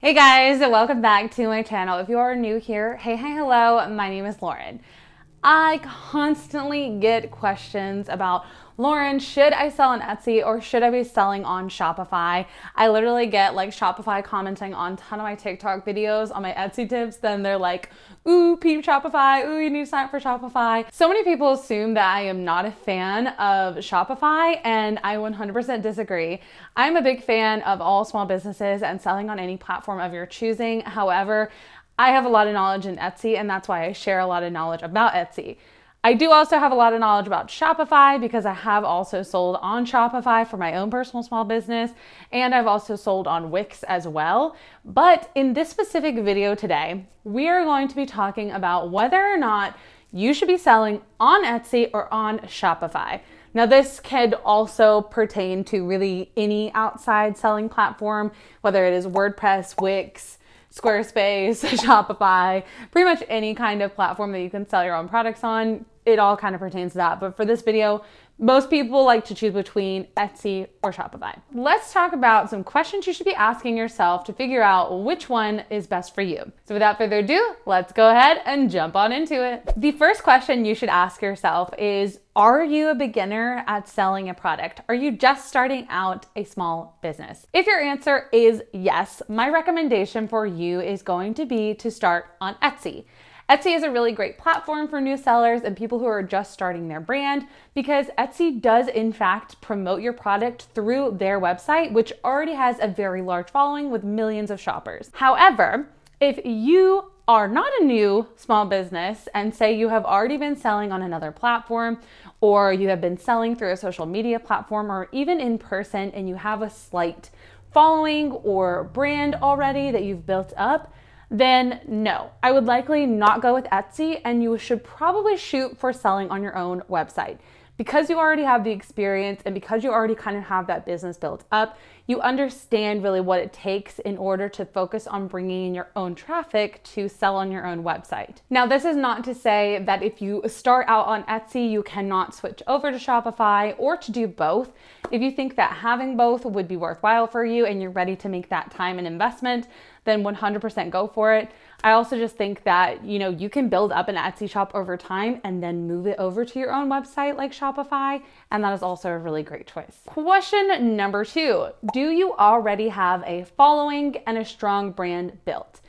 Hey guys, welcome back to my channel. If you are new here, hey, hello, my name is Lauren. I constantly get questions about, Lauren, should I sell on Etsy or should I be selling on Shopify? I literally get like Shopify commenting on a ton of my TikTok videos on my Etsy tips. Then they're like, ooh, peep Shopify, ooh, you need to sign up for Shopify. So many people assume that I am not a fan of Shopify, and I 100% disagree. I'm a big fan of all small businesses and selling on any platform of your choosing. However, I have a lot of knowledge in Etsy, and that's why I share a lot of knowledge about Etsy. I do also have a lot of knowledge about Shopify because I have also sold on Shopify for my own personal small business, and I've also sold on Wix as well. But in this specific video today, we are going to be talking about whether or not you should be selling on Etsy or on Shopify. Now, this could also pertain to really any outside selling platform, whether it is WordPress, Wix, Squarespace, Shopify, pretty much any kind of platform that you can sell your own products on. It all kind of pertains to that. But for this video, most people like to choose between Etsy or Shopify. Let's talk about some questions you should be asking yourself to figure out which one is best for you. So without further ado, let's go ahead and jump on into it. The first question you should ask yourself is, are you a beginner at selling a product? Are you just starting out a small business? If your answer is yes, my recommendation for you is going to be to start on Etsy. Etsy is a really great platform for new sellers and people who are just starting their brand because Etsy does in fact promote your product through their website, which already has a very large following with millions of shoppers. However, if you are not a new small business and say you have already been selling on another platform, or you have been selling through a social media platform or even in person, and you have a slight following or brand already that you've built up, then no, I would likely not go with Etsy, and you should probably shoot for selling on your own website. Because you already have the experience and because you already kind of have that business built up, you understand really what it takes in order to focus on bringing in your own traffic to sell on your own website. Now, this is not to say that if you start out on Etsy, you cannot switch over to Shopify or to do both. If you think that having both would be worthwhile for you and you're ready to make that time and investment, then 100% go for it. I also just think that, you can build up an Etsy shop over time and then move it over to your own website like Shopify. And that is also a really great choice. Question number 2, do you already have a following and a strong brand built?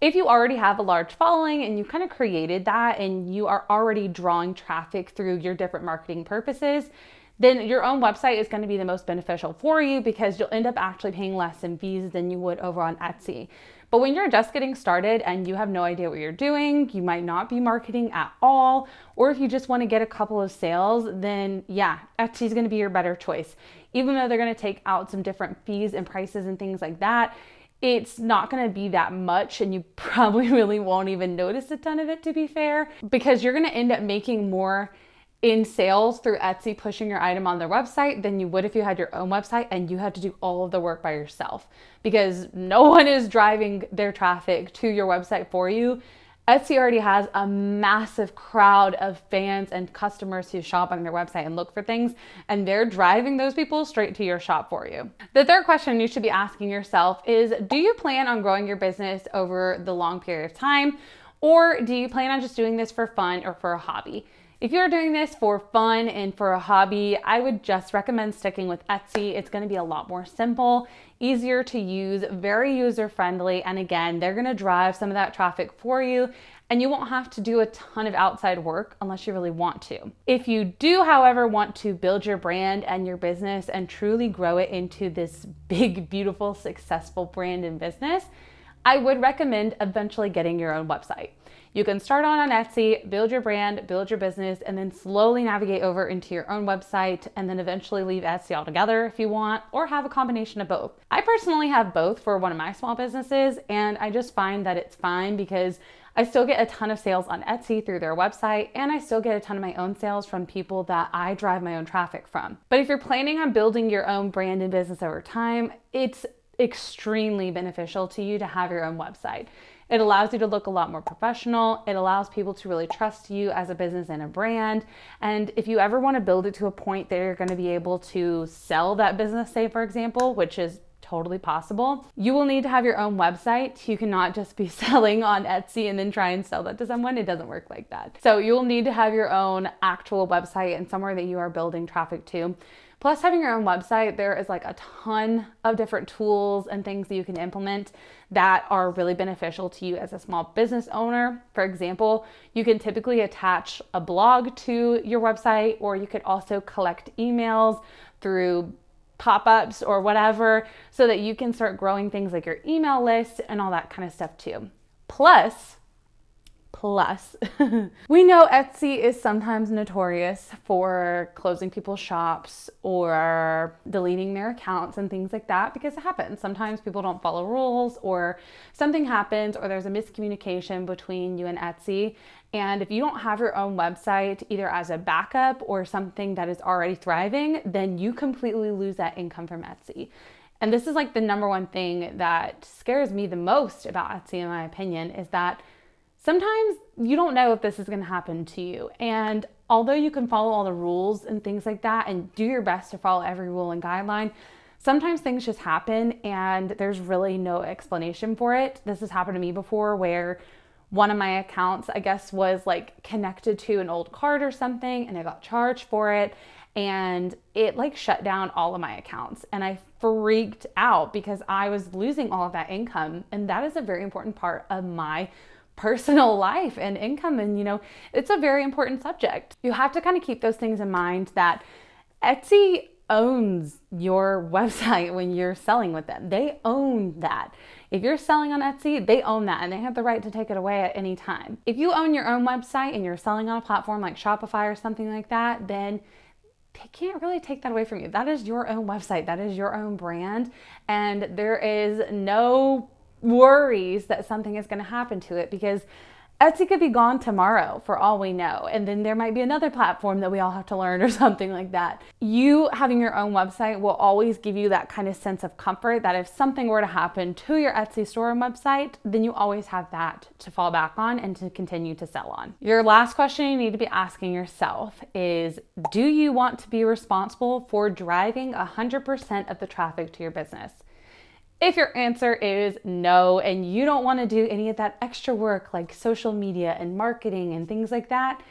If you already have a large following and you kind of created that and you are already drawing traffic through your different marketing purposes, then your own website is going to be the most beneficial for you because you'll end up actually paying less in fees than you would over on Etsy. But when you're just getting started and you have no idea what you're doing, you might not be marketing at all, or if you just want to get a couple of sales, then yeah, Etsy is going to be your better choice. Even though they're going to take out some different fees and prices and things like that, it's not going to be that much, and you probably really won't even notice a ton of it, to be fair, because you're going to end up making more in sales through Etsy pushing your item on their website than you would if you had your own website and you had to do all of the work by yourself, because no one is driving their traffic to your website for you. Etsy already has a massive crowd of fans and customers who shop on their website and look for things, and they're driving those people straight to your shop for you. The third question you should be asking yourself is, do you plan on growing your business over the long period of time, or do you plan on just doing this for fun or for a hobby? If you're doing this for fun and for a hobby, I would just recommend sticking with Etsy. It's going to be a lot more simple, easier to use, very user-friendly, and again, they're going to drive some of that traffic for you, and you won't have to do a ton of outside work unless you really want to. If you do, however, want to build your brand and your business and truly grow it into this big, beautiful, successful brand and business, I would recommend eventually getting your own website. You can start on Etsy, build your brand, build your business, and then slowly navigate over into your own website, and then eventually leave Etsy altogether if you want, or have a combination of both. I personally have both for one of my small businesses, and I just find that it's fine because I still get a ton of sales on Etsy through their website, and I still get a ton of my own sales from people that I drive my own traffic from. But if you're planning on building your own brand and business over time, it's extremely beneficial to you to have your own website. It allows you to look a lot more professional. It allows people to really trust you as a business and a brand. And if you ever want to build it to a point that you're going to be able to sell that business, say for example, which is totally possible. You will need to have your own website. You cannot just be selling on Etsy and then try and sell that to someone. It doesn't work like that. So you'll need to have your own actual website and somewhere that you are building traffic to. Plus, having your own website, there is like a ton of different tools and things that you can implement that are really beneficial to you as a small business owner. For example, you can typically attach a blog to your website, or you could also collect emails through pop-ups or whatever, so that you can start growing things like your email list and all that kind of stuff too. Plus, we know Etsy is sometimes notorious for closing people's shops or deleting their accounts and things like that, because it happens. Sometimes people don't follow rules, or something happens, or there's a miscommunication between you and Etsy. And if you don't have your own website, either as a backup or something that is already thriving, then you completely lose that income from Etsy. And this is like the number one thing that scares me the most about Etsy, in my opinion, is that sometimes you don't know if this is going to happen to you. And although you can follow all the rules and things like that and do your best to follow every rule and guideline, sometimes things just happen and there's really no explanation for it. This has happened to me before, where one of my accounts, I guess, was like connected to an old card or something, and I got charged for it, and it like shut down all of my accounts. And I freaked out because I was losing all of that income. And that is a very important part of my personal life and income. And, you know, it's a very important subject. You have to kind of keep those things in mind, that Etsy owns your website when you're selling with them. They own that. If you're selling on Etsy, they own that, and they have the right to take it away at any time. If you own your own website and you're selling on a platform like Shopify or something like that, then they can't really take that away from you. That is your own website. That is your own brand. And there is no worries that something is going to happen to it, because Etsy could be gone tomorrow for all we know. And then there might be another platform that we all have to learn or something like that. You having your own website will always give you that kind of sense of comfort that if something were to happen to your Etsy store and website, then you always have that to fall back on and to continue to sell on. Your last question you need to be asking yourself is, do you want to be responsible for driving 100% of the traffic to your business? If your answer is no, and you don't want to do any of that extra work like social media and marketing and things like that,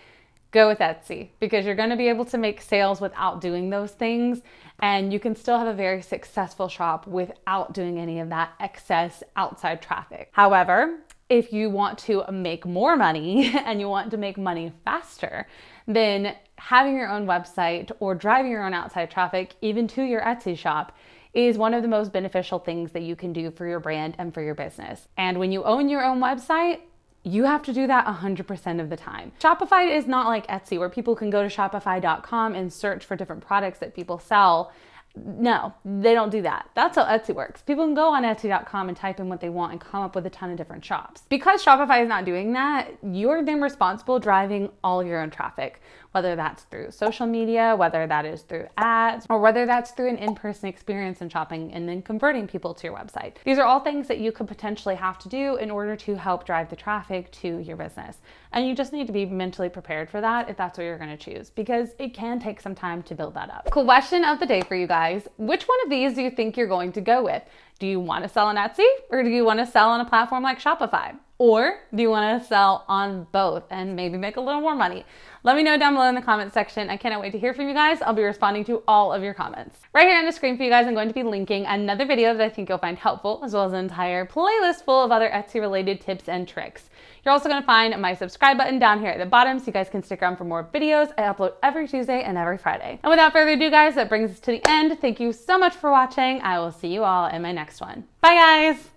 go with Etsy, because you're going to be able to make sales without doing those things, and you can still have a very successful shop without doing any of that excess outside traffic. However, if you want to make more money and you want to make money faster, then having your own website or driving your own outside traffic, even to your Etsy shop, is one of the most beneficial things that you can do for your brand and for your business. And when you own your own website, you have to do that 100% of the time. Shopify is not like Etsy, where people can go to shopify.com and search for different products that people sell. No, they don't do that. That's how Etsy works. People can go on Etsy.com and type in what they want and come up with a ton of different shops. Because Shopify is not doing that, you're then responsible driving all your own traffic, whether that's through social media, whether that is through ads, or whether that's through an in-person experience in shopping and then converting people to your website. These are all things that you could potentially have to do in order to help drive the traffic to your business. And you just need to be mentally prepared for that if that's what you're going to choose, because it can take some time to build that up. Question of the day for you guys: which one of these do you think you're going to go with? Do you want to sell on Etsy, or do you want to sell on a platform like Shopify? Or do you want to sell on both and maybe make a little more money? Let me know down below in the comment section. I cannot wait to hear from you guys. I'll be responding to all of your comments. Right here on the screen for you guys, I'm going to be linking another video that I think you'll find helpful, as well as an entire playlist full of other Etsy related tips and tricks. You're also going to find my subscribe button down here at the bottom, so you guys can stick around for more videos. I upload every Tuesday and every Friday. And without further ado, guys, that brings us to the end. Thank you so much for watching. I will see you all in my next one. Bye, guys.